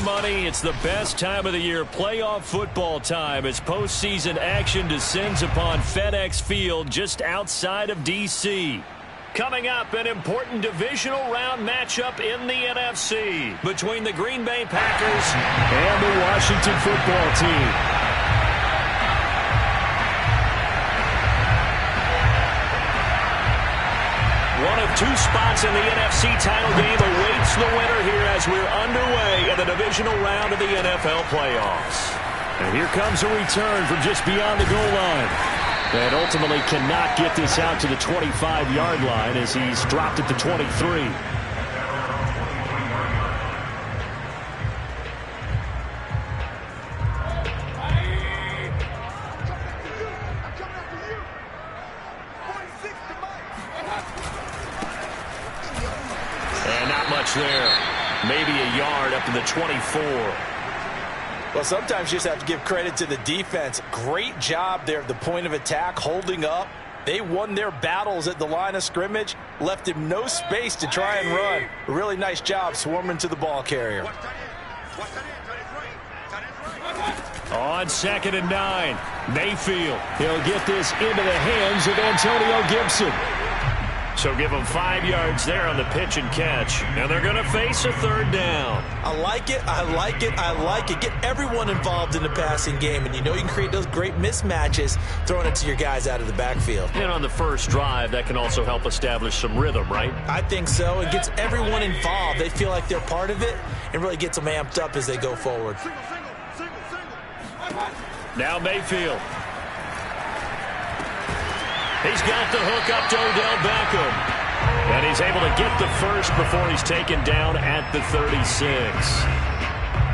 my money, it's the best time of the year, playoff football time, as postseason action descends upon FedEx Field just outside of D.C. Coming up, an important divisional round matchup in the NFC between the Green Bay Packers and the Washington football team. One of two spots in the NFC title game awaits the winner here as we're underway in the divisional round of the NFL playoffs. And here comes a return from just beyond the goal line. And ultimately cannot get this out to the 25-yard line as he's dropped at the 23. And not much there. Maybe a yard up to the 24. Well, sometimes you just have to give credit to the defense. Great job there at the point of attack, holding up. They won their battles at the line of scrimmage, left him no space to try and run. A really nice job swarming to the ball carrier. On 2nd and 9, Mayfield. He'll get this into the hands of Antonio Gibson. So give them 5 yards there on the pitch and catch. And they're going to face a third down. I like it, I like it, I like it. Get everyone involved in the passing game. And you know you can create those great mismatches throwing it to your guys out of the backfield. And on the first drive, that can also help establish some rhythm, right? I think so. It gets everyone involved. They feel like they're part of it and really gets them amped up as they go forward. Now Mayfield. He's got the hook up to Odell Beckham. And he's able to get the first before he's taken down at the 36.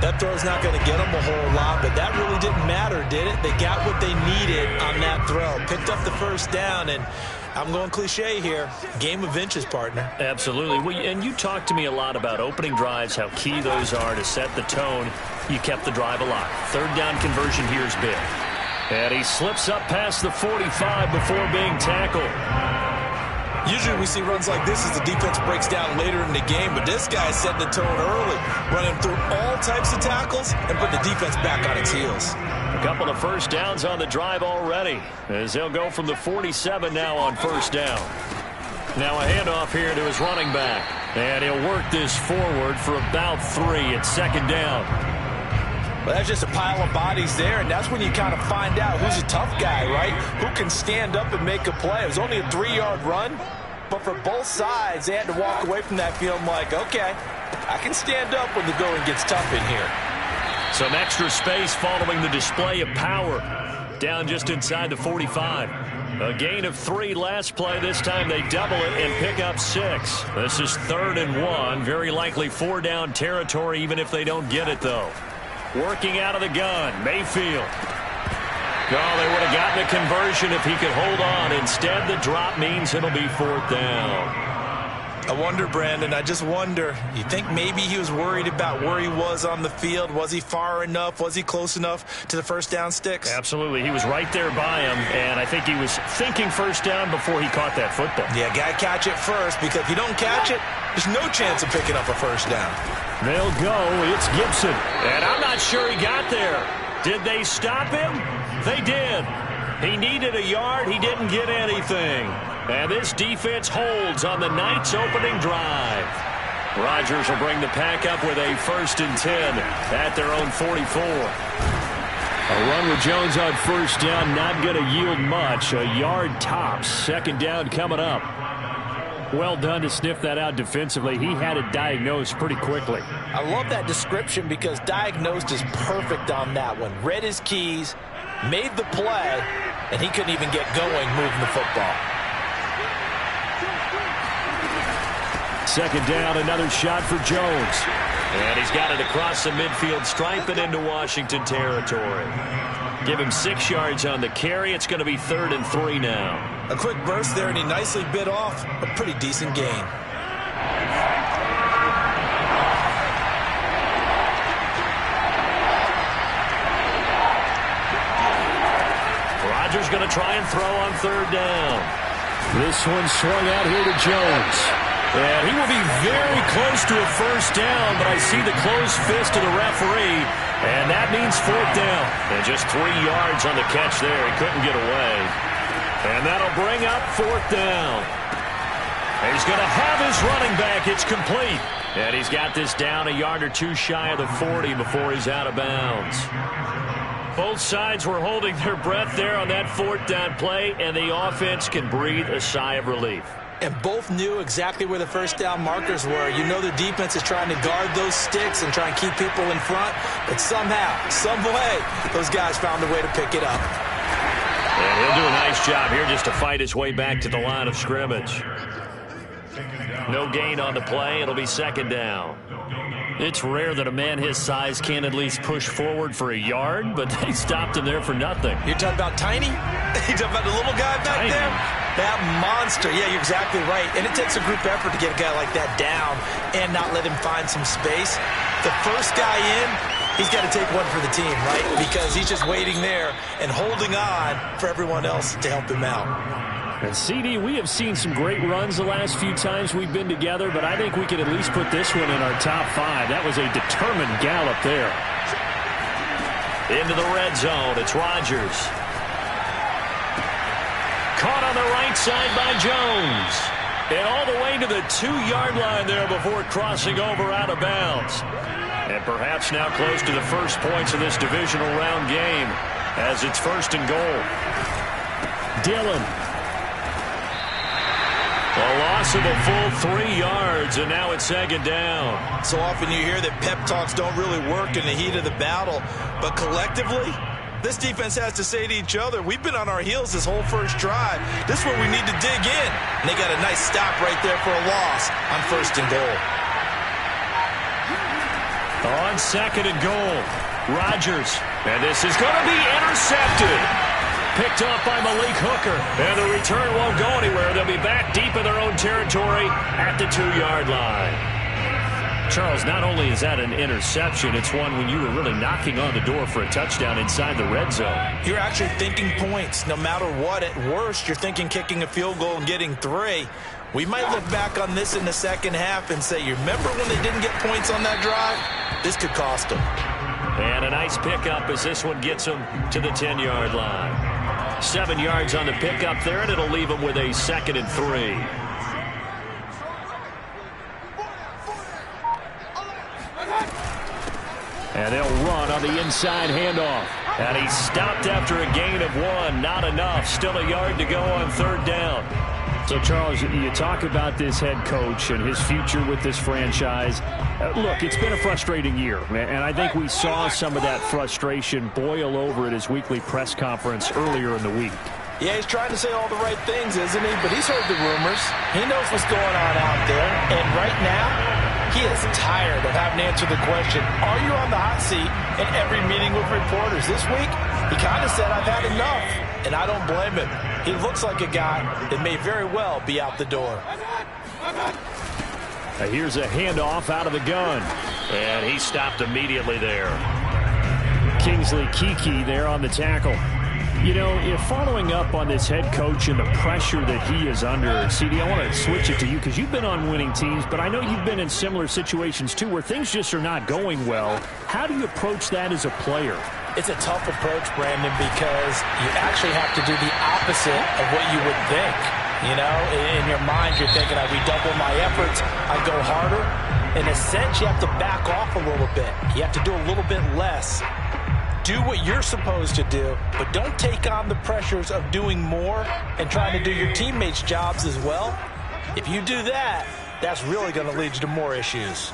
That throw's not going to get them a whole lot, but that really didn't matter, did it? They got what they needed on that throw. Picked up the first down, and I'm going cliche here. Game of inches, partner. Absolutely. Well, and you talked to me a lot about opening drives, how key those are to set the tone. You kept the drive alive. Third down conversion here is big. And he slips up past the 45 before being tackled. Usually we see runs like this as the defense breaks down later in the game, but this guy's setting the tone early, running through all types of tackles and put the defense back on its heels. A couple of first downs on the drive already, as they'll go from the 47 now on first down. Now a handoff here to his running back, and he'll work this forward for about 3 at second down. Well, that's just a pile of bodies there, and that's when you kind of find out who's a tough guy, right? Who can stand up and make a play. It was only a 3-yard run, but for both sides, they had to walk away from that feeling like, okay, I can stand up when the going gets tough in here. Some extra space following the display of power. Down just inside the 45. A gain of 3 last play. This time they double it and pick up 6. This is 3rd and 1. Very likely 4-down territory, even if they don't get it, though. Working out of the gun, Mayfield. Oh, they would have gotten a conversion if he could hold on. Instead, the drop means it'll be 4th down. I wonder, Brandon, I just wonder. You think maybe he was worried about where he was on the field? Was he far enough? Was he close enough to the first down sticks? Absolutely. He was right there by him, and I think he was thinking first down before he caught that football. Yeah, got to catch it first, because if you don't catch it, there's no chance of picking up a first down. They'll go. It's Gibson. And I'm not sure he got there. Did they stop him? They did. He needed a yard. He didn't get anything. And this defense holds on the Knights' opening drive. Rodgers will bring the pack up with a 1st and 10 at their own 44. A run with Jones on first down, not going to yield much. A yard tops. Second down coming up. Well done to sniff that out defensively. He had it diagnosed pretty quickly. I love that description because diagnosed is perfect on that one. Read his keys, made the play, and he couldn't even get going moving the football. Second down, another shot for Jones. And he's got it across the midfield stripe and into Washington territory. Give him 6 yards on the carry. It's going to be 3rd and 3 now. A quick burst there, and he nicely bit off a pretty decent gain. Rodgers going to try and throw on 3rd down. This one swung out here to Jones. And he will be very close to a first down, but I see the closed fist of the referee, and that means fourth down. And just 3 yards on the catch there. He couldn't get away. And that'll bring up fourth down. And he's going to have his running back. It's complete. And he's got this down a yard or two shy of the 40 before he's out of bounds. Both sides were holding their breath there on that fourth down play, and the offense can breathe a sigh of relief. And both knew exactly where the first down markers were. You know the defense is trying to guard those sticks and try and keep people in front. But somehow, some way, those guys found a way to pick it up. And he'll do a nice job here just to fight his way back to the line of scrimmage. No gain on the play. It'll be second down. It's rare that a man his size can't at least push forward for a yard, but they stopped him there for nothing. You're talking about Tiny? You're talking about the little guy back there? That monster. Yeah, you're exactly right. And it takes a group effort to get a guy like that down and not let him find some space. The first guy in, he's got to take one for the team, right? Because he's just waiting there and holding on for everyone else to help him out. And CD, we have seen some great runs the last few times we've been together, but I think we can at least put this one in our top 5. That was a determined gallop there. Into the red zone, it's Rodgers. Caught on the right side by Jones. And all the way to the 2-yard line there before crossing over out of bounds. And perhaps now close to the first points of this divisional round game as it's first and goal. Dillon. A loss of a full 3 yards, and now it's second down. So often you hear that pep talks don't really work in the heat of the battle, but collectively, this defense has to say to each other, we've been on our heels this whole first drive. This is where we need to dig in. And they got a nice stop right there for a loss on first and goal. On second and goal, Rodgers. And this is going to be intercepted. Picked off by Malik Hooker. And the return won't go anywhere. They'll be back deep in their own territory at the 2-yard line. Charles, not only is that an interception, it's one when you were really knocking on the door for a touchdown inside the red zone. You're actually thinking points. No matter what, at worst, you're thinking kicking a field goal and getting 3. We might look back on this in the second half and say, you remember when they didn't get points on that drive? This could cost them. And a nice pickup as this one gets them to the 10-yard line. 7 yards on the pickup there, and it'll leave them with a 2nd and 3. And they'll run on the inside handoff. And he stopped after a gain of 1. Not enough. Still a yard to go on third down. So, Charles, you talk about this head coach and his future with this franchise. Look, it's been a frustrating year, and I think we saw some of that frustration boil over at his weekly press conference earlier in the week. Yeah, he's trying to say all the right things, isn't he? But he's heard the rumors. He knows what's going on out there. And right now, he is tired of having to answer the question, are you on the hot seat in every meeting with reporters? This week, he kind of said, I've had enough. And I don't blame him. He looks like a guy that may very well be out the door. Here's a handoff out of the gun. And he stopped immediately there. Kingsley Kiki there on the tackle. You know, following up on this head coach and the pressure that he is under, CD, I want to switch it to you because you've been on winning teams, but I know you've been in similar situations too where things just are not going well. How do you approach that as a player? It's a tough approach, Brandon, because you actually have to do the opposite of what you would think. You know, in your mind, you're thinking, I redouble my efforts, I go harder. In a sense, you have to back off a little bit. You have to do a little bit less. Do what you're supposed to do, but don't take on the pressures of doing more and trying to do your teammates' jobs as well. If you do that, that's really going to lead you to more issues.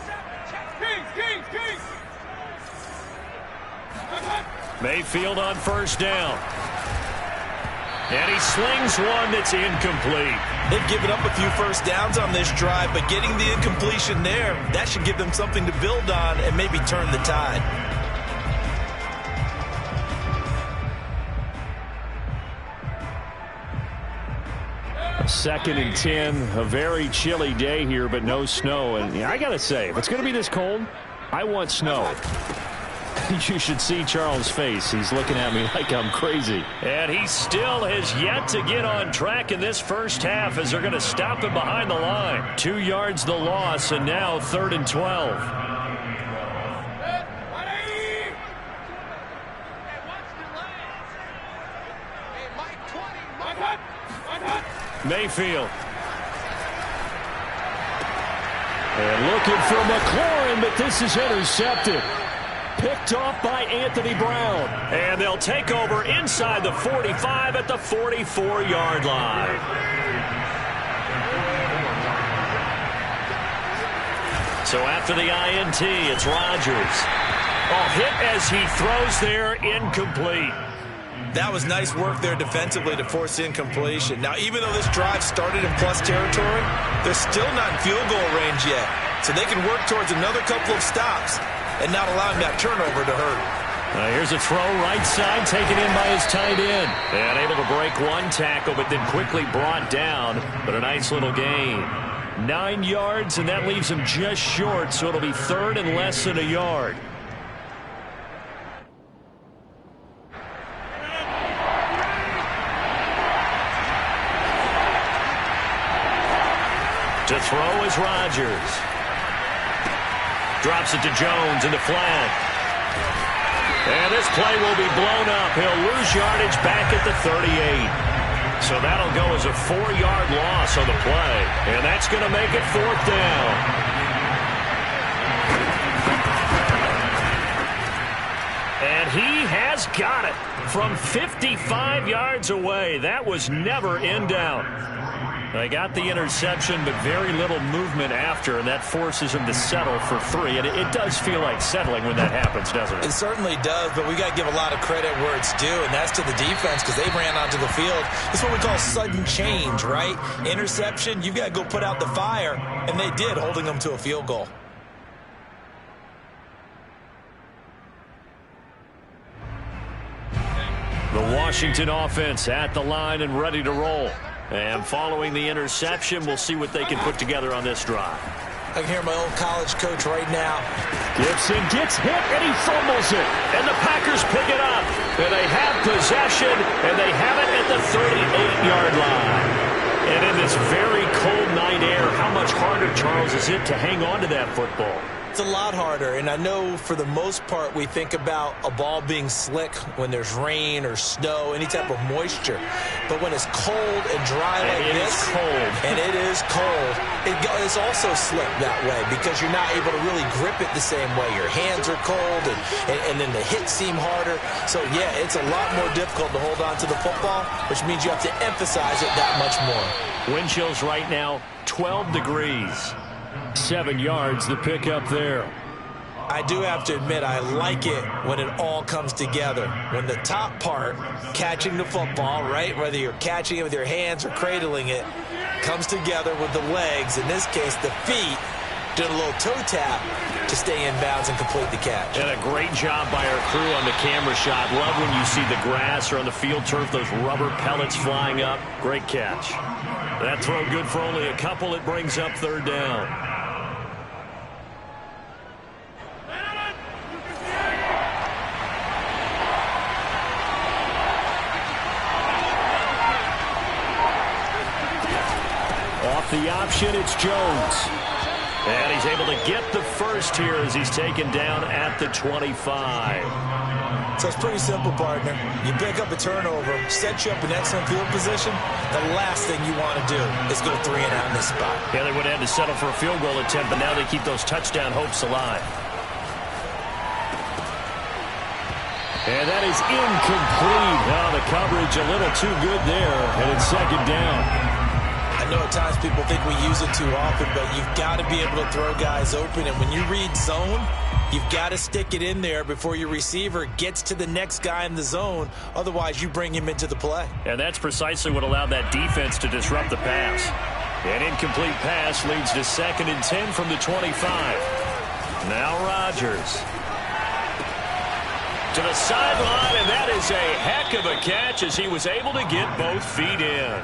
Mayfield on first down. And he slings one that's incomplete. They've given up a few first downs on this drive, but getting the incompletion there, that should give them something to build on and maybe turn the tide. Second and 10, a very chilly day here, but no snow. And I got to say, if it's going to be this cold, I want snow. You should see Charles' face. He's looking at me like I'm crazy. And he still has yet to get on track in this first half as they're going to stop him behind the line. 2 yards the loss, and now 3rd and 12. Mayfield. And looking for McLaurin, but this is intercepted. Picked off by Anthony Brown. And they'll take over inside the 45 at the 44-yard line. So after the INT, it's Rodgers. Hit as he throws there, incomplete. That was nice work there defensively to force incompletion. Now, even though this drive started in plus territory, they're still not in field goal range yet. So they can work towards another couple of stops and not allowing that turnover to hurt. Here's a throw right side, taken in by his tight end. And able to break one tackle, but then quickly brought down. But a nice little gain. 9 yards, and that leaves him just short, so it'll be 3rd and less than a yard. To throw is Rodgers. Drops it to Jones in the flat. And this play will be blown up. He'll lose yardage back at the 38. So that'll go as a 4-yard loss on the play. And that's going to make it 4th down. And he has got it from 55 yards away. That was never in doubt. They got the interception, but very little movement after, and that forces him to settle for 3. And it does feel like settling when that happens, doesn't it? It certainly does, but we got to give a lot of credit where it's due, and that's to the defense because they ran onto the field. It's what we call sudden change, right? Interception, you've got to go put out the fire, and they did, holding them to a field goal. The Washington offense at the line and ready to roll. And following the interception, we'll see what they can put together on this drive. I can hear my old college coach right now. Gibson gets hit, and he fumbles it. And the Packers pick it up. And they have possession, and they have it at the 38-yard line. And in this very cold night air, how much harder, Charles, is it to hang on to that football? It's a lot harder, and I know for the most part we think about a ball being slick when there's rain or snow, any type of moisture. But when it's cold and dry like this, and it is cold, it's also slick that way because you're not able to really grip it the same way. Your hands are cold, and then the hits seem harder. So, yeah, it's a lot more difficult to hold on to the football, which means you have to emphasize it that much more. Wind chills right now, 12 degrees. 7 yards, the pickup there. I do have to admit, I like it when it all comes together. When the top part, catching the football, right, whether you're catching it with your hands or cradling it, comes together with the legs, in this case the feet, doing a little toe tap to stay in bounds and complete the catch. And a great job by our crew on the camera shot. Love when you see the grass or on the field turf, those rubber pellets flying up. Great catch. That throw good for only a couple. It brings up 3rd down. Off the option, it's Jones. And he's able to get the first here as he's taken down at the 25. So it's pretty simple, partner. You pick up a turnover, set you up in excellent field position. The last thing you want to do is go 3 and out in this spot. Yeah, they would have had to settle for a field goal attempt, but now they keep those touchdown hopes alive. And that is incomplete. Now the coverage a little too good there, and it's 2nd down. I know at times people think we use it too often, but you've got to be able to throw guys open. And when you read zone, you've got to stick it in there before your receiver gets to the next guy in the zone. Otherwise, you bring him into the play. And that's precisely what allowed that defense to disrupt the pass. An incomplete pass leads to 2nd and 10 from the 25. Now Rodgers. To the sideline, and that is a heck of a catch as he was able to get both feet in.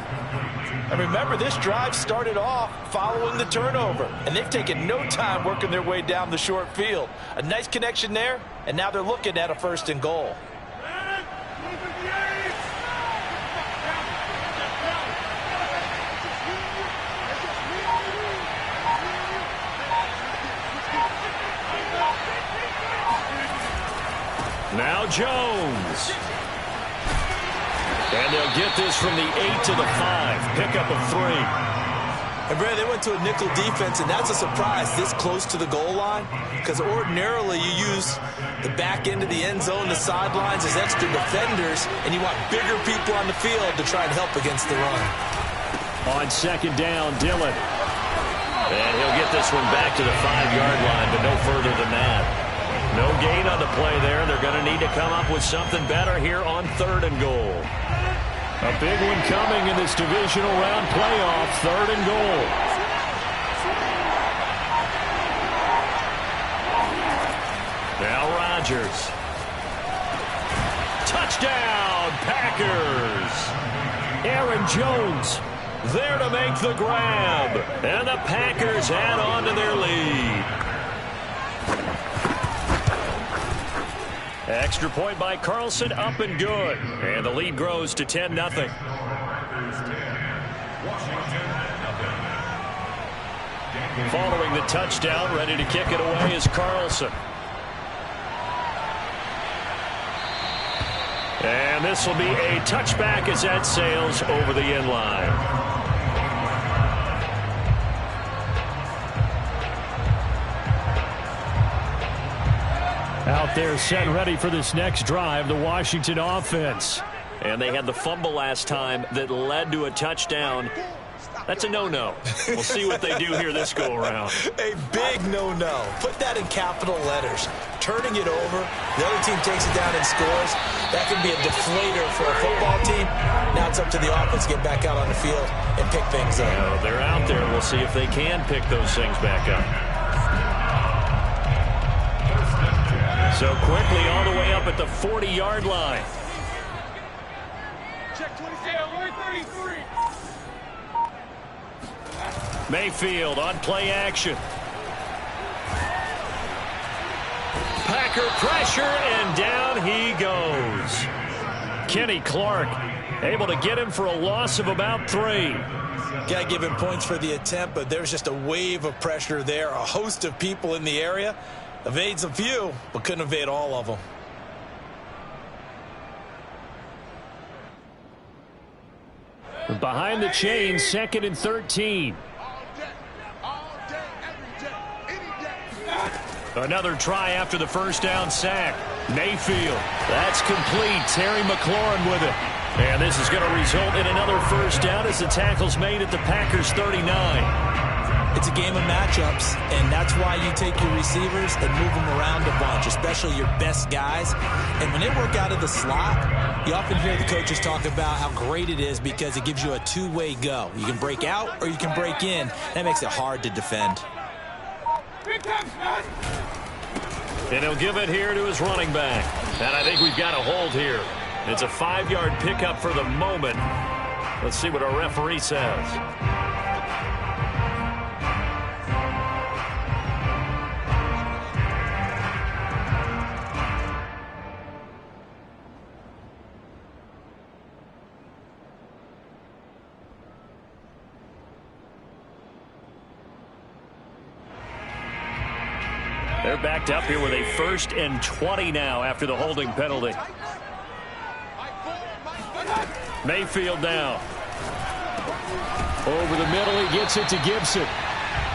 And remember, this drive started off following the turnover, and they've taken no time working their way down the short field. A nice connection there, and now they're looking at a 1st and goal. Now Jones. And they'll get this from the 8 to the 5. Pickup of 3. And Brad, they went to a nickel defense, and that's a surprise this close to the goal line, because ordinarily you use the back end of the end zone, the sidelines as extra defenders, and you want bigger people on the field to try and help against the run. On 2nd down, Dillon. And he'll get this one back to the 5-yard line, but no further than that. No gain on the play there. They're going to need to come up with something better here on 3rd and goal. A big one coming in this divisional round playoff, 3rd and goal. Now Rodgers. Touchdown, Packers. Aaron Jones there to make the grab. And the Packers add on to their lead. Extra point by Carlson, up and good. And the lead grows to 10-0. Following the touchdown, ready to kick it away is Carlson. And this will be a touchback as that sails over the end line. Out there set ready for this next drive, the Washington offense. And they had the fumble last time that led to a touchdown. That's a no-no. We'll see what they do here this go-around. A big no-no. Put that in capital letters. Turning it over, the other team takes it down and scores. That can be a deflator for a football team. Now it's up to the offense to get back out on the field and pick things up. Yeah, they're out there. We'll see if they can pick those things back up. So quickly all the way up at the 40-yard line. Check 33. Mayfield on play action. Packer pressure, and down he goes. Kenny Clark able to get him for a loss of about 3. Got to give him points for the attempt, but there's just a wave of pressure there. A host of people in the area. Evades a few, but couldn't evade all of them. Behind the chain, 2nd and 13. Another try after the first down sack. Mayfield, that's complete. Terry McLaurin with it. And this is going to result in another first down as the tackle's made at the Packers' 39. It's a game of matchups, and that's why you take your receivers and move them around a bunch, especially your best guys. And when they work out of the slot, you often hear the coaches talk about how great it is because it gives you a two-way go. You can break out or you can break in. That makes it hard to defend. And he'll give it here to his running back. And I think we've got a hold here. It's a 5-yard pickup for the moment. Let's see what our referee says. They're backed up here with a 1st and 20 now after the holding penalty. Mayfield now. Over the middle, he gets it to Gibson.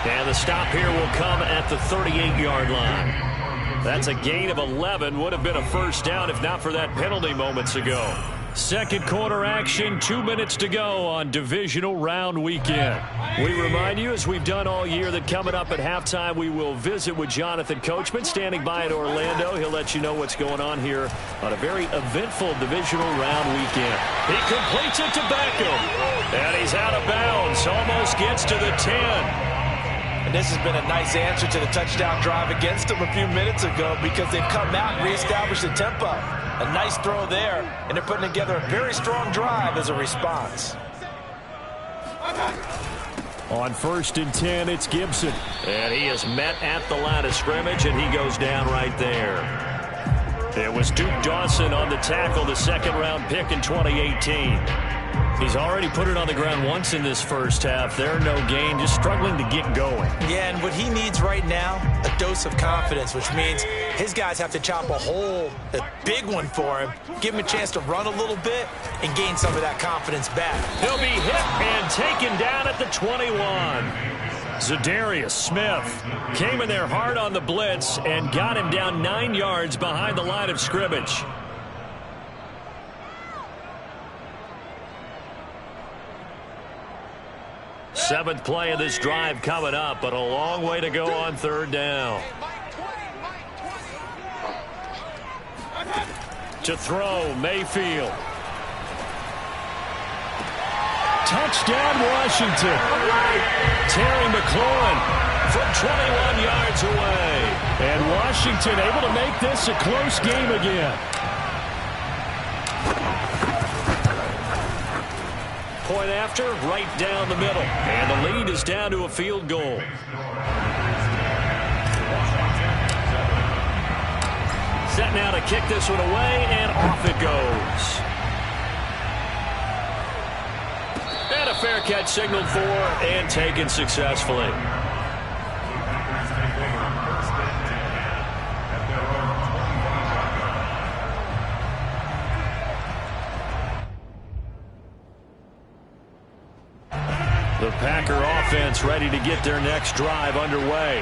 And the stop here will come at the 38-yard line. That's a gain of 11. Would have been a first down if not for that penalty moments ago. Second quarter action, 2 minutes to go on divisional round weekend. We remind you, as we've done all year, that coming up at halftime, we will visit with Jonathan Coachman, standing by at Orlando. He'll let you know what's going on here on a very eventful divisional round weekend. He completes it to Beckham, and he's out of bounds, almost gets to the 10. And this has been a nice answer to the touchdown drive against them a few minutes ago because they've come out and reestablished the tempo. A nice throw there, and they're putting together a very strong drive as a response. On 1st and 10, it's Gibson. And he is met at the line of scrimmage, and he goes down right there. It was Duke Dawson on the tackle, the second-round pick in 2018. He's already put it on the ground once in this first half. There, no gain, just struggling to get going. Yeah, and what he needs right now, a dose of confidence, which means his guys have to chop a hole, a big one for him, give him a chance to run a little bit, and gain some of that confidence back. He'll be hit and taken down at the 21. Zadarius Smith came in there hard on the blitz and got him down 9 yards behind the line of scrimmage. Seventh play of this drive coming up, but a long way to go on 3rd down. To throw, Mayfield. Touchdown, Washington. Terry McLaurin from 21 yards away. And Washington able to make this a close game again. Point after, right down the middle. And the lead is down to a field goal. Set now to kick this one away, and off it goes. And a fair catch signaled for and taken successfully. The Packer offense ready to get their next drive underway.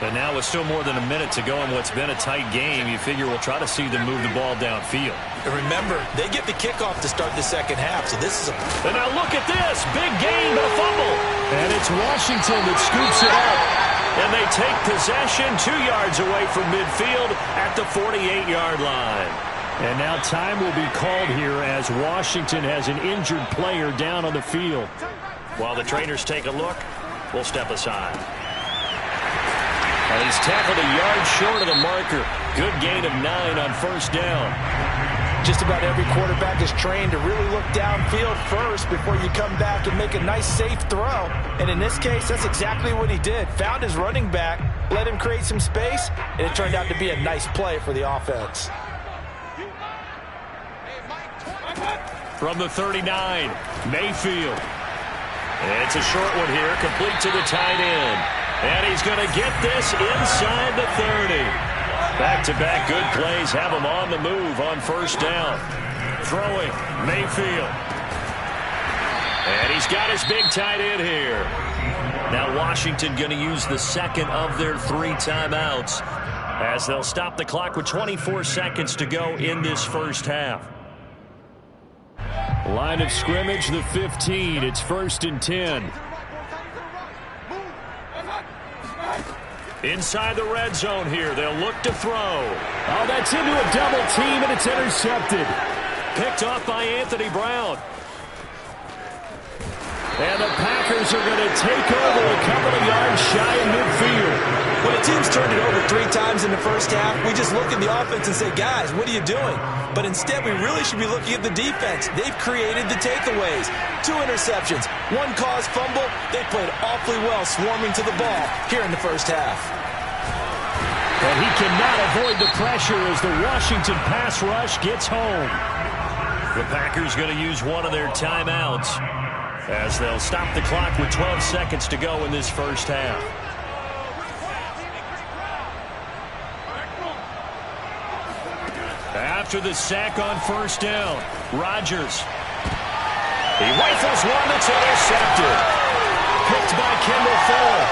And now with still more than a minute to go in what's been a tight game, you figure we'll try to see them move the ball downfield. And remember, they get the kickoff to start the second half, so this is a... And now look at this. Big gain, but a fumble. And it's Washington that scoops it up. And they take possession 2 yards away from midfield at the 48-yard line. And now time will be called here as Washington has an injured player down on the field. While the trainers take a look, we'll step aside. And he's tackled a yard short of the marker. Good gain of 9 on 1st down. Just about every quarterback is trained to really look downfield first before you come back and make a nice, safe throw. And in this case, that's exactly what he did. Found his running back, let him create some space, and it turned out to be a nice play for the offense. From the 39, Mayfield. It's a short one here, complete to the tight end. And he's going to get this inside the 30. Back-to-back good plays have him on the move on 1st down. Throwing, Mayfield. And he's got his big tight end here. Now Washington going to use the second of their 3 timeouts as they'll stop the clock with 24 seconds to go in this first half. Line of scrimmage, the 15. It's 1st and 10. Inside the red zone here. They'll look to throw. Oh, that's into a double team, and it's intercepted. Picked off by Anthony Brown. And the Packers are going to take over a couple of yards shy of midfield. When a team's turned it over 3 times in the first half, we just look at the offense and say, guys, what are you doing? But instead, we really should be looking at the defense. They've created the takeaways. 2 interceptions, 1 caused fumble. They played awfully well swarming to the ball here in the first half. And he cannot avoid the pressure as the Washington pass rush gets home. The Packers going to use one of their timeouts as they'll stop the clock with 12 seconds to go in this first half. After the sack on 1st down, Rodgers. He rifles one that's intercepted. Picked by Kendall Fuller.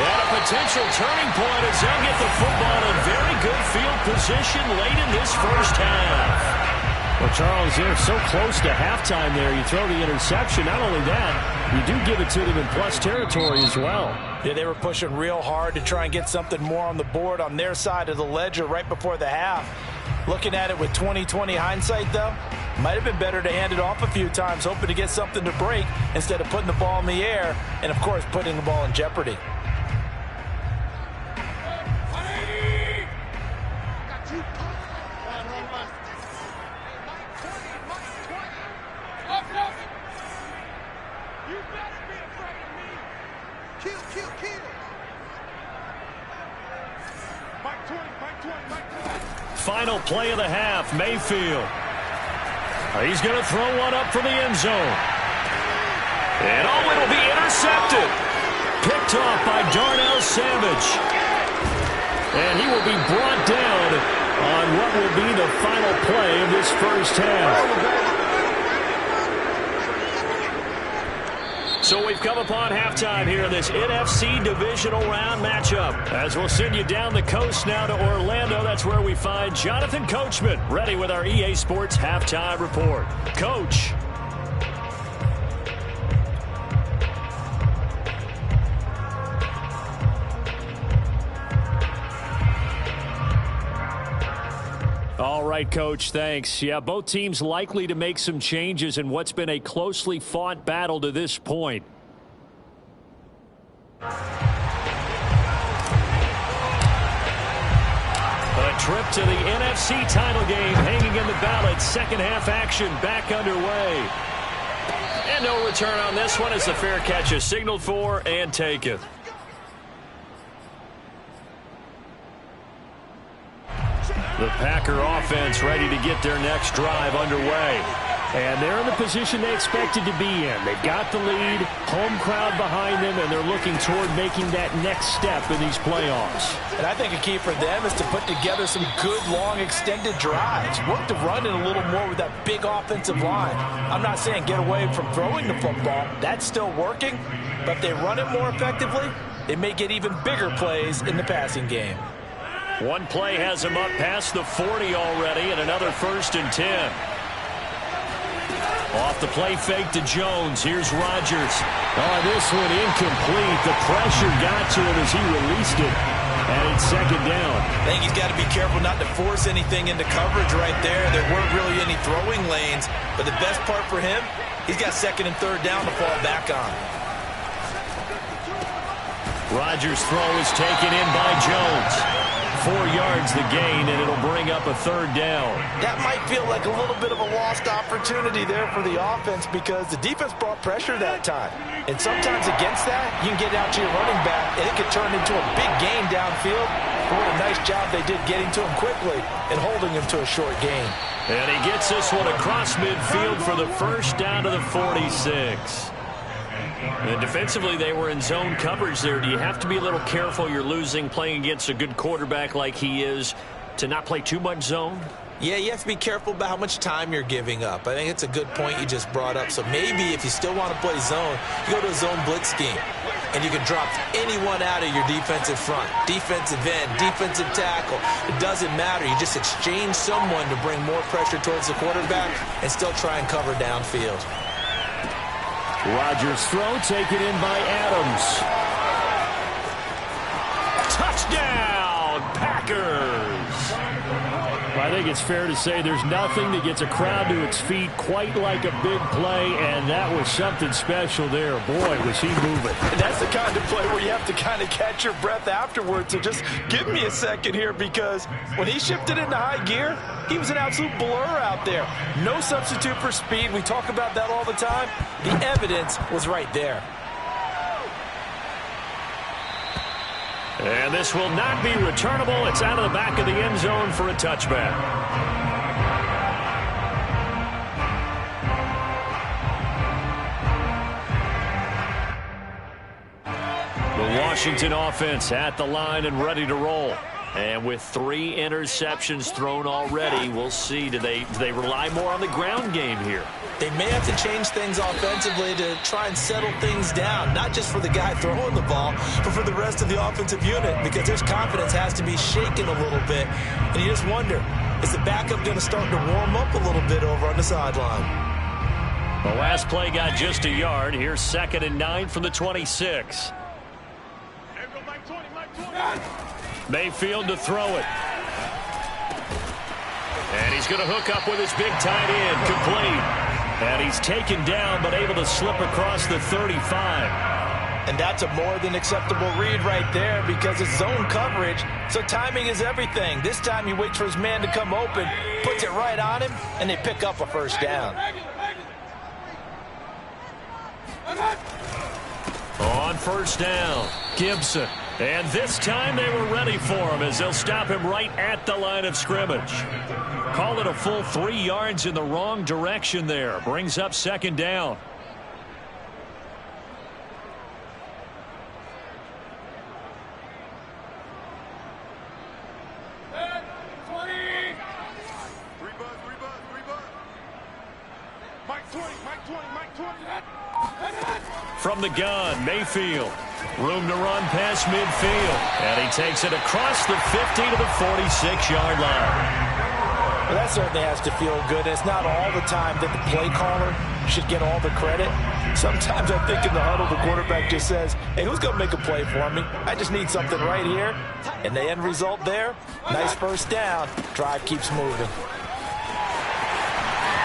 And a potential turning point as they'll get the football in very good field position late in this first half. Well, Charles, they're so close to halftime there. You throw the interception. Not only that, you do give it to them in plus territory as well. Yeah, they were pushing real hard to try and get something more on the board on their side of the ledger right before the half. Looking at it with 20/20 hindsight, though, might have been better to hand it off a few times, hoping to get something to break instead of putting the ball in the air and, of course, putting the ball in jeopardy. Final play of the half, Mayfield. He's going to throw one up from the end zone. And it'll be intercepted. Picked off by Darnell Savage. And he will be brought down on what will be the final play of this first half. So we've come upon halftime here in this NFC divisional round matchup. As we'll send you down the coast now to Orlando. That's where we find Jonathan Coachman ready with our EA Sports halftime report. Coach. All right, Coach, thanks. Yeah, both teams likely to make some changes in what's been a closely fought battle to this point. A trip to the NFC title game hanging in the balance. Second half action back underway. And no return on this one as the fair catch is signaled for and taken. The Packer offense ready to get their next drive underway. And they're in the position they expected to be in. They've got the lead, home crowd behind them, and they're looking toward making that next step in these playoffs. And I think a key for them is to put together some good, long, extended drives. Work to run it a little more with that big offensive line. I'm not saying get away from throwing the football. That's still working. But if they run it more effectively, they may get even bigger plays in the passing game. One play has him up past the 40 already, and another 1st and 10. Off the play fake to Jones. Here's Rodgers. Oh, this one incomplete. The pressure got to him as he released it. And it's second down. I think he's got to be careful not to force anything into coverage right there. There weren't really any throwing lanes. But the best part for him, he's got 2nd and 3rd down to fall back on. Rodgers' throw is taken in by Jones. 4 yards the gain, and it'll bring up a 3rd down. That might feel like a little bit of a lost opportunity there for the offense because the defense brought pressure that time. And sometimes against that, you can get out to your running back, and it could turn into a big gain downfield. But what a nice job they did getting to him quickly and holding him to a short gain. And he gets this one across midfield for the 1st down to the 46. And defensively, they were in zone coverage there. Do you have to be a little careful? You're losing, playing against a good quarterback like he is, to not play too much zone? Yeah, you have to be careful about how much time you're giving up. I think it's a good point you just brought up. So maybe if you still want to play zone, you go to a zone blitz scheme. And you can drop anyone out of your defensive front. Defensive end, defensive tackle. It doesn't matter. You just exchange someone to bring more pressure towards the quarterback and still try and cover downfield. Rodgers' throw taken in by Adams. Touchdown, Packers! I think it's fair to say there's nothing that gets a crowd to its feet quite like a big play, and that was something special there. Boy, was he moving. And that's the kind of play where you have to kind of catch your breath afterwards. So just give me a second here, because when he shifted into high gear, he was an absolute blur out there. No substitute for speed. We talk about that all the time. The evidence was right there. And this will not be returnable. It's out of the back of the end zone for a touchback. The Washington offense at the line and ready to roll. And with 3 interceptions thrown already, we'll see. Do they rely more on the ground game here? They may have to change things offensively to try and settle things down, not just for the guy throwing the ball, but for the rest of the offensive unit, because his confidence has to be shaken a little bit. And you just wonder, is the backup going to start to warm up a little bit over on the sideline? The last play got just a yard. Here's 2nd and 9 from the 26. Mayfield to throw it. And he's going to hook up with his big tight end, complete. And he's taken down, but able to slip across the 35. And that's a more than acceptable read right there, because it's zone coverage, so timing is everything. This time he waits for his man to come open, puts it right on him, and they pick up a 1st down. On 1st down, Gibson. And this time they were ready for him as they'll stop him right at the line of scrimmage. Call it a full 3 yards in the wrong direction there. Brings up second down. From the gun, Mayfield. Room to run past midfield. And he takes it across the 50 to the 46-yard line. Well, that certainly has to feel good. It's not all the time that the play caller should get all the credit. Sometimes I think in the huddle, the quarterback just says, hey, who's going to make a play for me? I just need something right here. And the end result there, nice first down. Drive keeps moving.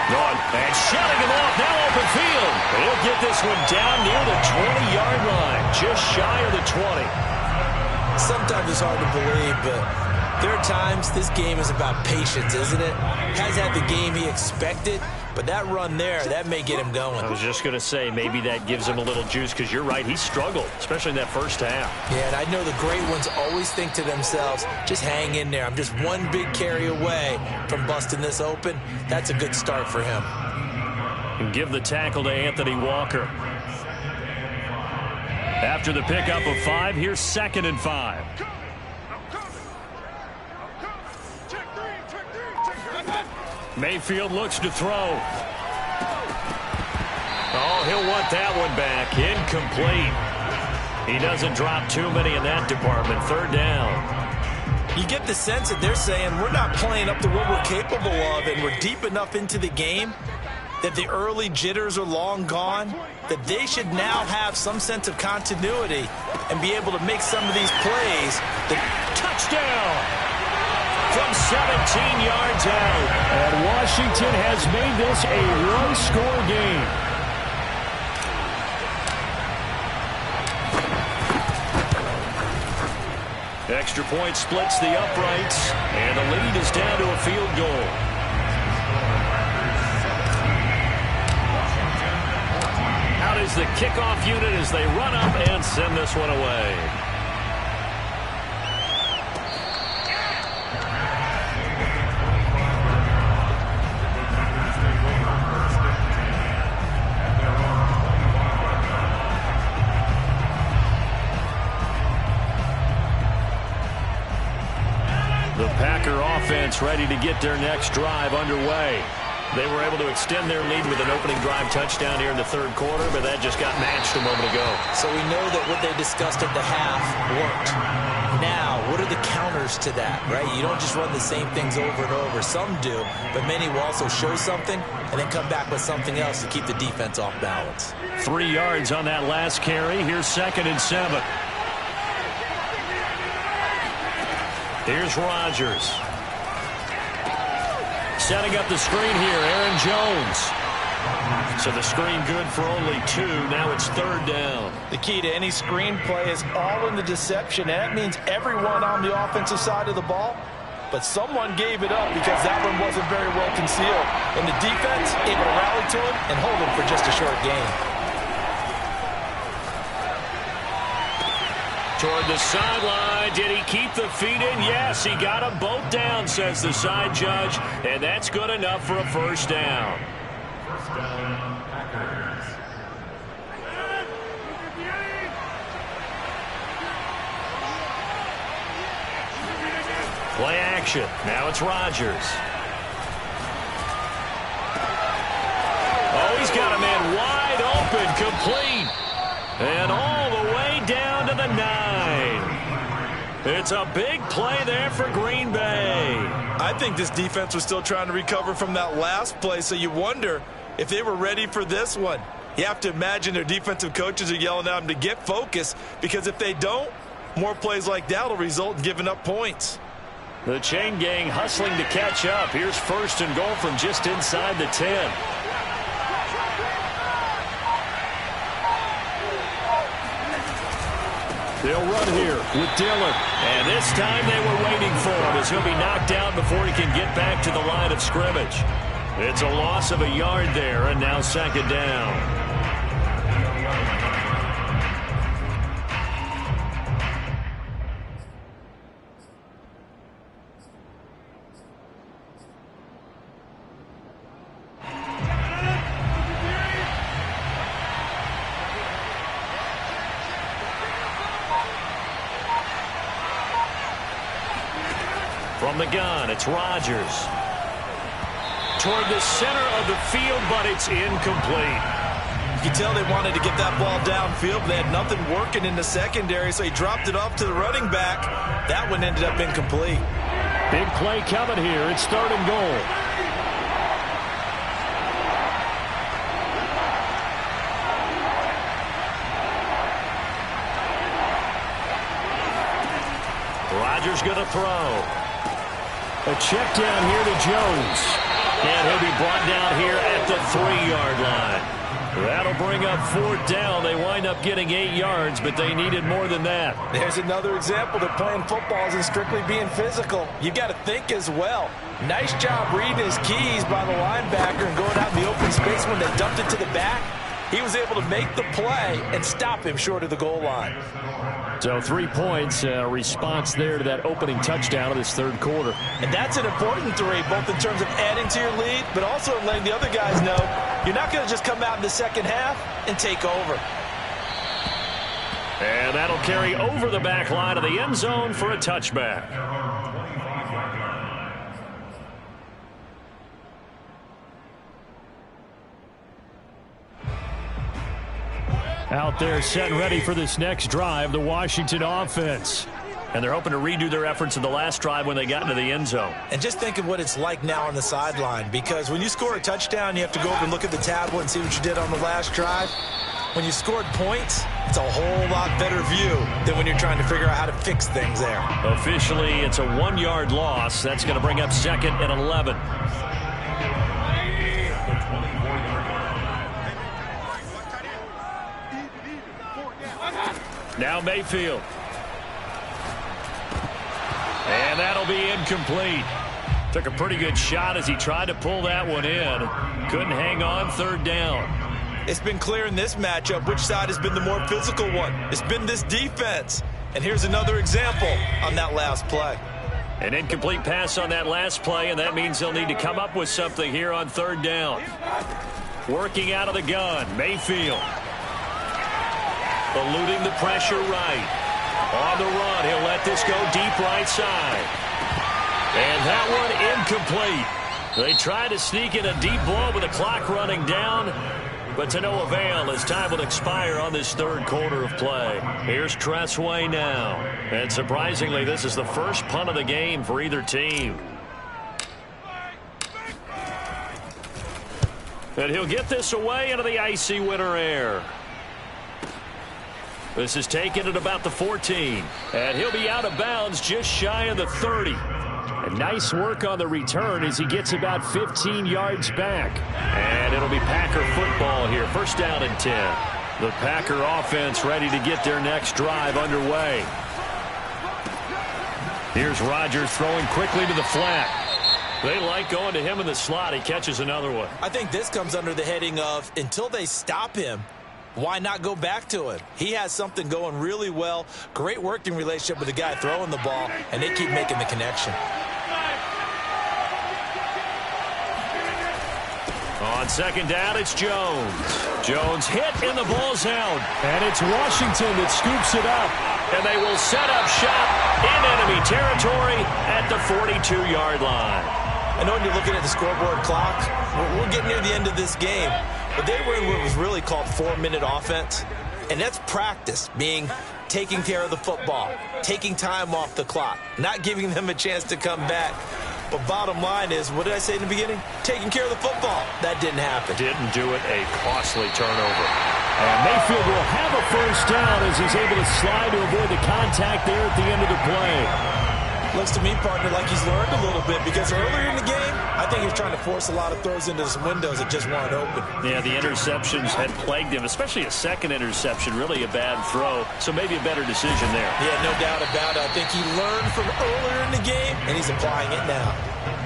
And shutting him off, now open field. He'll get this one down near the 20-yard line, just shy of the 20. Sometimes it's hard to believe, but there are times this game is about patience, isn't it? Has had the game he expected, but that run there, that may get him going. I was just going to say, maybe that gives him a little juice, because you're right, he struggled, especially in that first half. Yeah, and I know the great ones always think to themselves, just hang in there. I'm just one big carry away from busting this open. That's a good start for him. And give the tackle to Anthony Walker. After the pickup of 5, here's 2nd and 5. Mayfield looks to throw. Oh, he'll want that one back. Incomplete. He doesn't drop too many in that department. 3rd down. You get the sense that they're saying we're not playing up to what we're capable of, and we're deep enough into the game that the early jitters are long gone, that they should now have some sense of continuity and be able to make some of these plays. Touchdown! From 17 yards out. And Washington has made this a one-score game. Extra point splits the uprights, and the lead is down to a field goal. Out is the kickoff unit as they run up and send this one away. The Packer offense ready to get their next drive underway. They were able to extend their lead with an opening drive touchdown here in the 3rd quarter, but that just got matched a moment ago. So we know that what they discussed at the half worked. Now, what are the counters to that, right? You don't just run the same things over and over. Some do, but many will also show something and then come back with something else to keep the defense off balance. 3 yards on that last carry. Here's 2nd and 7. Here's Rodgers. Setting up the screen here, Aaron Jones. So the screen good for only 2. Now it's 3rd down. The key to any screen play is all in the deception. And that means everyone on the offensive side of the ball. But someone gave it up because that one wasn't very well concealed. And the defense able to rally to him and hold him for just a short gain. Toward the sideline. Did he keep the feet in? Yes, he got them both down, says the side judge. And that's good enough for a 1st down. Play action. Now it's Rodgers. Oh, he's got a man wide open, complete. And all the way down to the 9. It's a big play there for Green Bay. I think this defense was still trying to recover from that last play, so you wonder if they were ready for this one. You have to imagine their defensive coaches are yelling at them to get focused, because if they don't, more plays like that will result in giving up points. The chain gang hustling to catch up. Here's 1st and goal from just inside the 10. They'll run here with Dillon. And this time they were waiting for him as he'll be knocked out before he can get back to the line of scrimmage. It's a loss of a yard there, and now 2nd down. From the gun, it's Rodgers. Toward the center of the field, but it's incomplete. You can tell they wanted to get that ball downfield, but they had nothing working in the secondary, so he dropped it off to the running back. That one ended up incomplete. Big play coming here. It's 3rd and goal. Rodgers going to throw. A check down here to Jones. And he'll be brought down here at the 3-yard line. That'll bring up 4th down. They wind up getting 8 yards, but they needed more than that. There's another example that playing football isn't strictly being physical. You got to think as well. Nice job reading his keys by the linebacker and going out in the open space when they dumped it to the back. He was able to make the play and stop him short of the goal line. So 3 points, response there to that opening touchdown of this 3rd quarter. And that's an important 3, both in terms of adding to your lead, but also letting the other guys know you're not going to just come out in the second half and take over. And that'll carry over the back line of the end zone for a touchback. Out there set and ready for this next drive, the Washington offense. And they're hoping to redo their efforts in the last drive when they got into the end zone. And just think of what it's like now on the sideline, because when you score a touchdown, you have to go over and look at the tablet and see what you did on the last drive. When you scored points, it's a whole lot better view than when you're trying to figure out how to fix things there. Officially, it's a 1-yard loss. That's going to bring up 2nd and 11. Now Mayfield. And that'll be incomplete. Took a pretty good shot as he tried to pull that one in. Couldn't hang on, 3rd down. It's been clear in this matchup which side has been the more physical one. It's been this defense. And here's another example on that last play. An incomplete pass on that last play, and that means they'll need to come up with something here on 3rd down. Working out of the gun, Mayfield. Eluding the pressure right. On the run, he'll let this go deep right side. And that one incomplete. They tried to sneak in a deep ball with the clock running down, but to no avail as time will expire on this 3rd quarter of play. Here's Tressway now. And surprisingly, this is the first punt of the game for either team. And he'll get this away into the icy winter air. This is taken at about the 14. And he'll be out of bounds just shy of the 30. And nice work on the return as he gets about 15 yards back. And it'll be Packer football here. 1st down and 10. The Packer offense ready to get their next drive underway. Here's Rodgers throwing quickly to the flat. They like going to him in the slot. He catches another one. I think this comes under the heading of until they stop him, why not go back to it? He has something going really well. Great working relationship with the guy throwing the ball, and they keep making the connection. On 2nd down, it's Jones. Jones hit, and the ball's out. And it's Washington that scoops it up. And they will set up shop in enemy territory at the 42-yard line. I know when you're looking at the scoreboard clock, we're getting near the end of this game. But they were in what was really called 4-minute offense. And that's practice, being taking care of the football, taking time off the clock, not giving them a chance to come back. But bottom line is, what did I say in the beginning? Taking care of the football. That didn't happen. Didn't do it. A costly turnover. And Mayfield will have a 1st down as he's able to slide to avoid the contact there at the end of the play. Looks to me, partner, like he's learned a little bit, because earlier in the game, I think he was trying to force a lot of throws into some windows that just weren't open. Yeah, the interceptions had plagued him, especially a 2nd interception, really a bad throw. So maybe a better decision there. Yeah, no doubt about it. I think he learned from earlier in the game, and he's applying it now.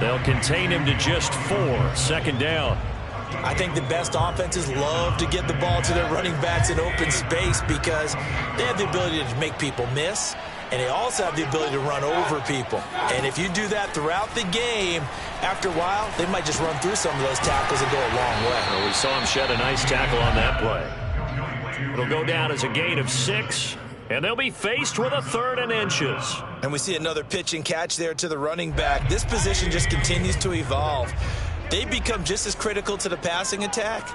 They'll contain him to just 4. 2nd down. I think the best offenses love to get the ball to their running backs in open space because they have the ability to make people miss, and they also have the ability to run over people. And if you do that throughout the game, after a while, they might just run through some of those tackles and go a long way. Well, we saw him shed a nice tackle on that play. It'll go down as a gain of 6, and they'll be faced with a 3rd and inches. And we see another pitch and catch there to the running back. This position just continues to evolve. They become just as critical to the passing attack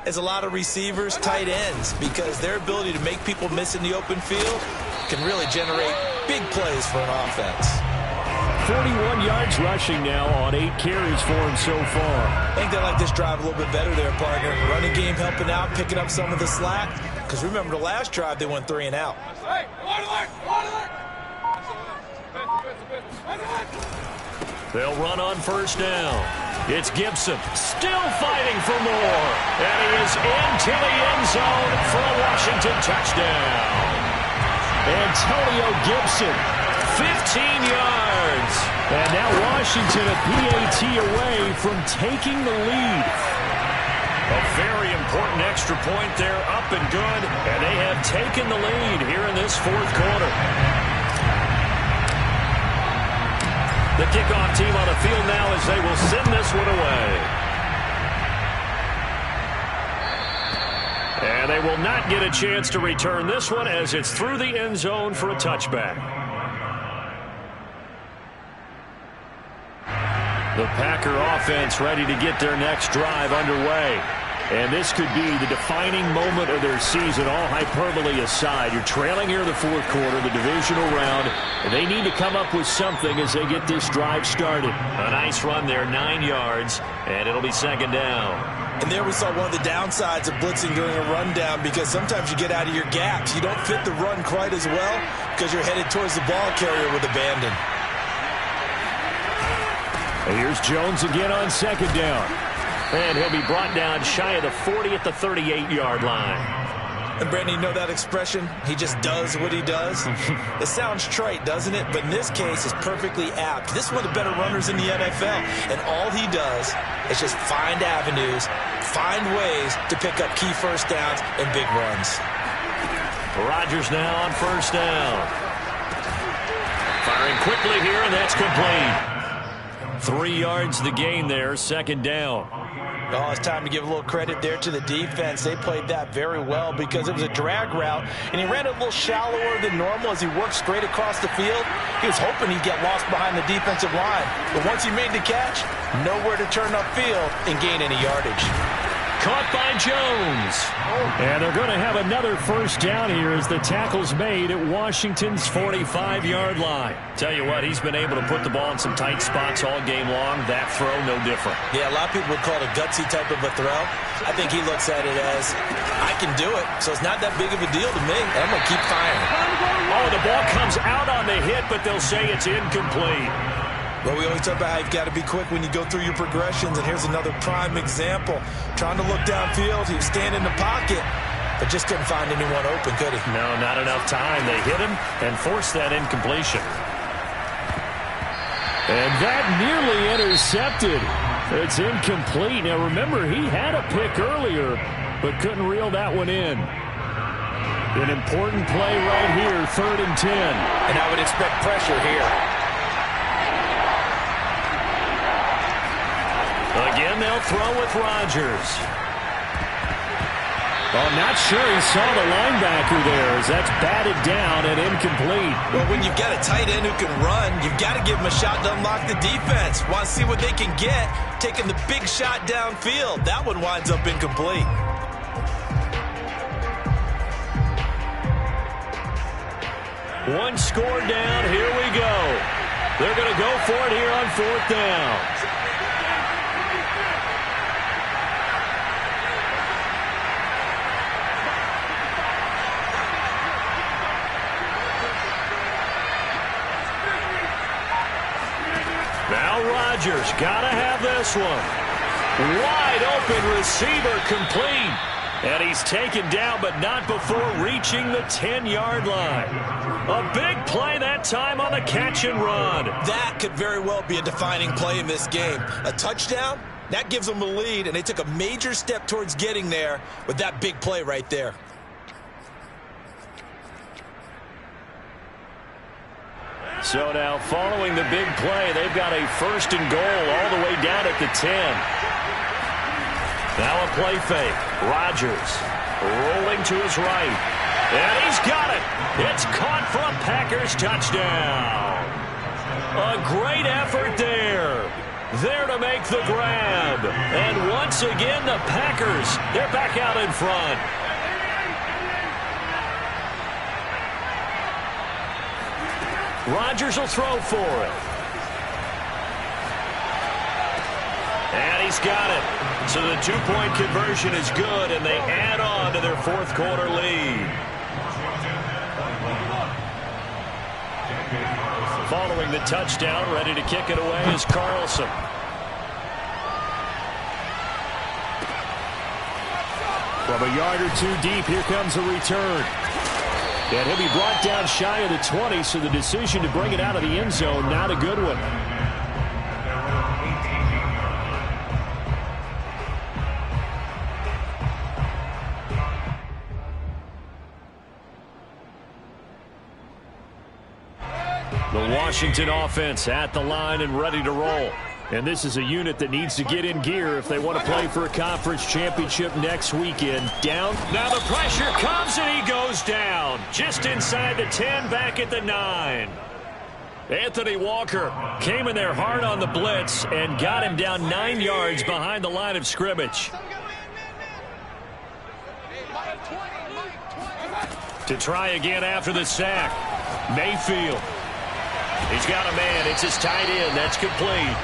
as a lot of receivers, tight ends, because their ability to make people miss in the open field can really generate big plays for an offense. 41 yards rushing now on 8 carries for him so far. I think they like this drive a little bit better there, partner. Running game helping out, picking up some of the slack. Because remember the last drive, they went 3 and out. They'll run on first down. It's Gibson, still fighting for more. And he is into the end zone for a Washington touchdown. Antonio Gibson, 15 yards. And now Washington a PAT away from taking the lead. A very important extra point there, up and good. And they have taken the lead here in this fourth quarter. The kickoff team on the field now as they will send this one away. And they will not get a chance to return this one as it's through the end zone for a touchback. The Packer offense ready to get their next drive underway. And this could be the defining moment of their season, all hyperbole aside. You're trailing here in the fourth quarter, the divisional round, and they need to come up with something as they get this drive started. A nice run there, 9 yards, and it'll be second down. And there we saw one of the downsides of blitzing during a rundown, because sometimes you get out of your gaps. You don't fit the run quite as well because you're headed towards the ball carrier with abandon. And here's Jones again on second down. And he'll be brought down shy of the 40 at the 38-yard line. And, Brandon, you know that expression? He just does what he does? It sounds trite, doesn't it? But in this case, it's perfectly apt. This is one of the better runners in the NFL. And all he does is just find avenues, find ways to pick up key first downs and big runs. Rodgers now on first down. Firing quickly here, and that's complete. 3 yards the gain there, second down. Oh, it's time to give a little credit there to the defense. They played that very well because it was a drag route, and he ran it a little shallower than normal as he worked straight across the field. He was hoping he'd get lost behind the defensive line, but once he made the catch, nowhere to turn upfield and gain any yardage. Caught by Jones. And they're going to have another first down here as the tackle's made at Washington's 45-yard line. Tell you what, he's been able to put the ball in some tight spots all game long. That throw, no different. Yeah, a lot of people would call it a gutsy type of a throw. I think he looks at it as, I can do it, so it's not that big of a deal to me, and I'm going to keep firing. Oh, the ball comes out on the hit, but they'll say it's incomplete. Well, we always talk about how you've got to be quick when you go through your progressions, and here's another prime example. Trying to look downfield, he was standing in the pocket, but just couldn't find anyone open, could he? No, not enough time. They hit him and forced that incompletion. And that nearly intercepted. It's incomplete. Now, remember, he had a pick earlier, but couldn't reel that one in. An important play right here, 3rd and 10. And I would expect pressure here. Again, they'll throw with Rodgers. Well, not sure he saw the linebacker there as that's batted down and incomplete. Well, when you've got a tight end who can run, you've got to give him a shot to unlock the defense. Want to see what they can get, taking the big shot downfield. That one winds up incomplete. One score down. Here we go. They're going to go for it here on 4th down. Now Rodgers got to have this one. Wide open receiver complete. And he's taken down, but not before reaching the 10-yard line. A big play that time on the catch and run. That could very well be a defining play in this game. A touchdown, that gives them a lead, and they took a major step towards getting there with that big play right there. So now, following the big play, they've got a 1st and goal all the way down at the 10. Now a play fake. Rodgers rolling to his right. And he's got it. It's caught for a Packers touchdown. A great effort there. There to make the grab. And once again, the Packers, they're back out in front. Rodgers will throw for it. And he's got it. So the two-point conversion is good, and they add on to their fourth quarter lead. Following the touchdown, ready to kick it away is Carlson. From a yard or two deep, here comes a return. And he'll be brought down shy of the 20, so the decision to bring it out of the end zone, not a good one. The Washington offense at the line and ready to roll. And this is a unit that needs to get in gear if they want to play for a conference championship next weekend. Down. Now the pressure comes and he goes down. Just inside the 10, back at the 9. Anthony Walker came in there hard on the blitz and got him down 9 yards behind the line of scrimmage. To try again after the sack. Mayfield. He's got a man. It's his tight end. That's complete.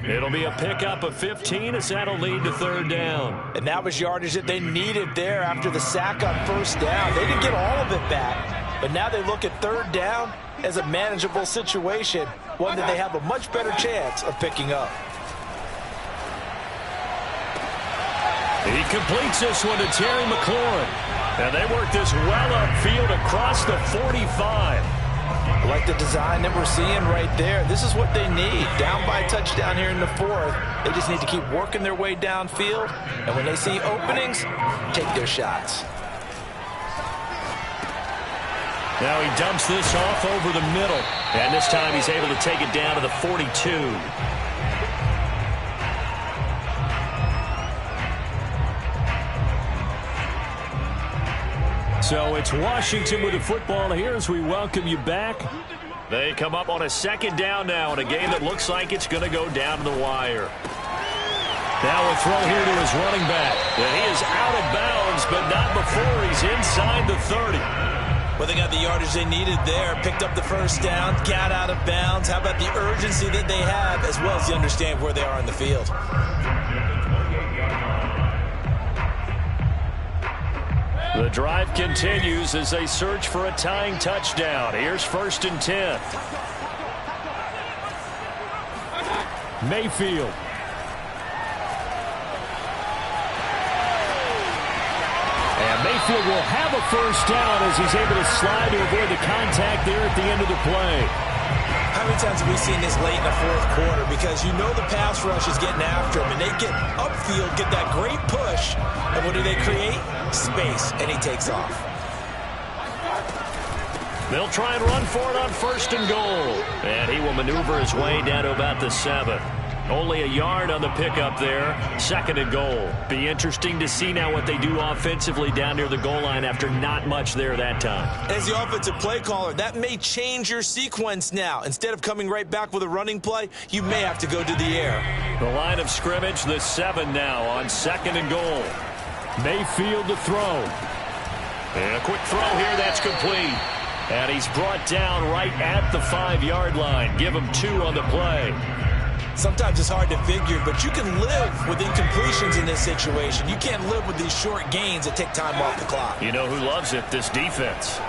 It'll be a pickup of 15 as that'll lead to third down. And that was yardage that they needed there after the sack on first down. They didn't get all of it back, but now they look at third down as a manageable situation, one that they have a much better chance of picking up. He completes this one to Terry McLaurin. And they work this well upfield across the 45. I like the design that we're seeing right there. This is what they need. Down by a touchdown here in the fourth. They just need to keep working their way downfield. And when they see openings, take their shots. Now he dumps this off over the middle. And this time he's able to take it down to the 42. So it's Washington with the football here as we welcome you back. They come up on a second down now in a game that looks like it's going to go down to the wire. Now a throw here to his running back. And he is out of bounds, but not before he's inside the 30. Well, they got the yardage they needed there. Picked up the first down, got out of bounds. How about the urgency that they have, as well as the understand where they are in the field. The drive continues as they search for a tying touchdown. Here's 1st and 10. Mayfield. And Mayfield will have a first down as he's able to slide to avoid the contact there at the end of the play. How many times have we seen this late in the fourth quarter? Because you know the pass rush is getting after him, and they get upfield, get that great push, and what do they create? Space, and he takes off. They'll try and run for it on 1st and goal. And he will maneuver his way down to about the 7. Only a yard on the pickup there. 2nd and goal. Be interesting to see now what they do offensively down near the goal line after not much there that time. As the offensive play caller, that may change your sequence now. Instead of coming right back with a running play, you may have to go to the air. The line of scrimmage, the 7 now on 2nd and goal. Mayfield to throw. And a quick throw here, that's complete. And he's brought down right at the 5-yard line. Give him 2 on the play. Sometimes it's hard to figure, but you can live with incompletions in this situation. You can't live with these short gains that take time off the clock. You know who loves it? This defense.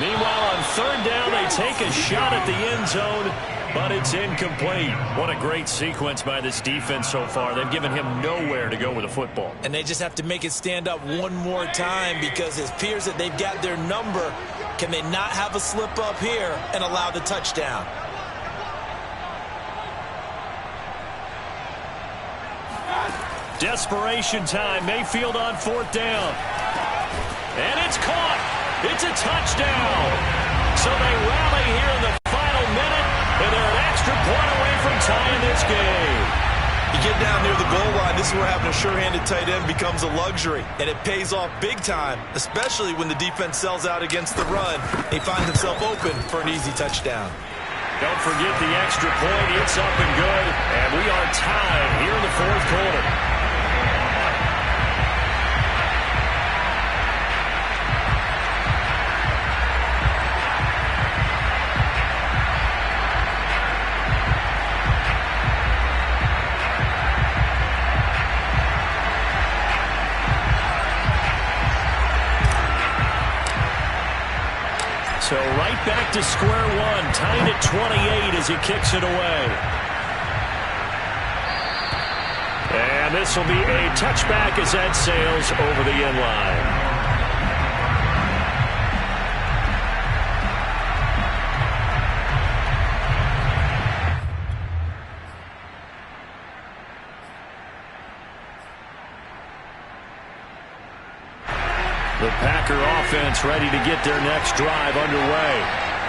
Meanwhile, on 3rd down, they take a shot at the end zone, but it's incomplete. What a great sequence by this defense so far. They've given him nowhere to go with the football. And they just have to make it stand up one more time because it appears that they've got their number. Can they not have a slip up here and allow the touchdown? Desperation time. Mayfield on 4th down. And it's caught. It's a touchdown. So they rally here in the final minute, and they're an extra point away from tying this game. You get down near the goal line, this is where having a sure-handed tight end becomes a luxury, and it pays off big time, especially when the defense sells out against the run. He finds himself open for an easy touchdown. Don't forget the extra point. It's up and good, and we are tied here in the fourth quarter. So right back to square one, tied at 28 as he kicks it away. And this will be a touchback as that sails over the end line. The Packer offense ready to get their next drive underway.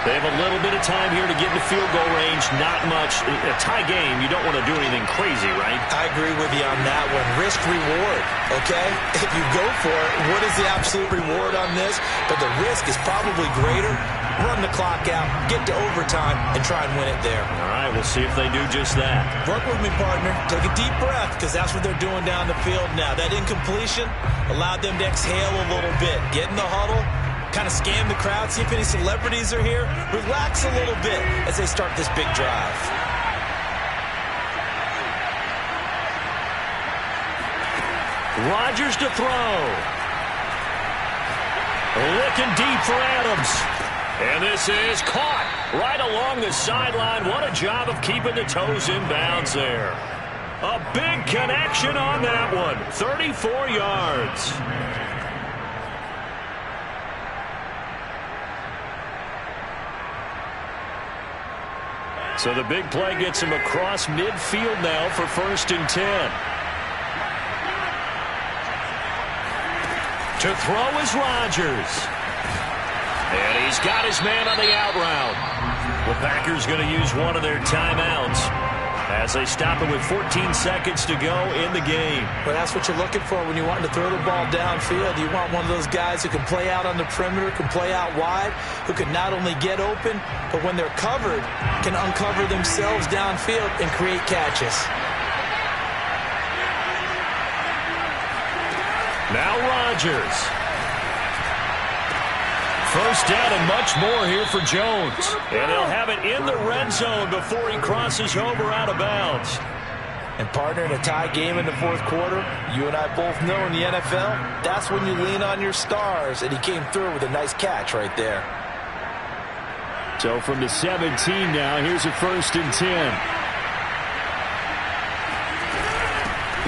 They have a little bit of time here to get into field goal range. Not much. A tie game, you don't want to do anything crazy, right? I agree with you on that one. Risk reward, okay? If you go for it, what is the absolute reward on this? But the risk is probably greater. Run the clock out, get to overtime, and try and win it there. All right, we'll see if they do just that. Work with me, partner. Take a deep breath, because that's what they're doing down the field now. That incompletion allowed them to exhale a little bit. Get in the huddle, kind of scan the crowd, see if any celebrities are here. Relax a little bit as they start this big drive. Rodgers to throw. Looking deep for Adams. And this is caught right along the sideline. What a job of keeping the toes in bounds there. A big connection on that one. 34 yards. So the big play gets him across midfield now for 1st and 10. To throw is Rodgers. And he's got his man on the out route. The Packers going to use one of their timeouts as they stop it with 14 seconds to go in the game. Well, that's what you're looking for when you want to throw the ball downfield. You want one of those guys who can play out on the perimeter, can play out wide, who can not only get open, but when they're covered, can uncover themselves downfield and create catches. Now Rodgers. First down and much more here for Jones. And he'll have it in the red zone before he crosses over out of bounds. And partner, in a tie game in the fourth quarter, you and I both know in the NFL, that's when you lean on your stars. And he came through with a nice catch right there. So from the 17 now, here's a 1st and 10.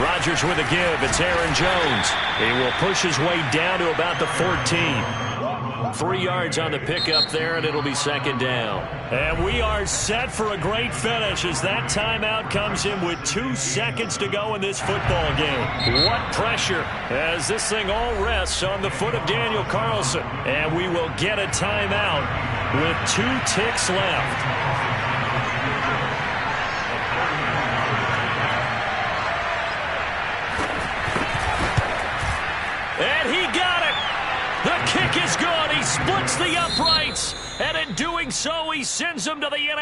Rodgers with a give. It's Aaron Jones. He will push his way down to about the 14. 3 yards on the pickup there, and it'll be 2nd down. And we are set for a great finish as that timeout comes in with 2 seconds to go in this football game. What pressure as this thing all rests on the foot of Daniel Carlson. And we will get a timeout with 2 ticks left. And he got it. The kick is good. He splits the uprights. And in doing so, he sends them to the end.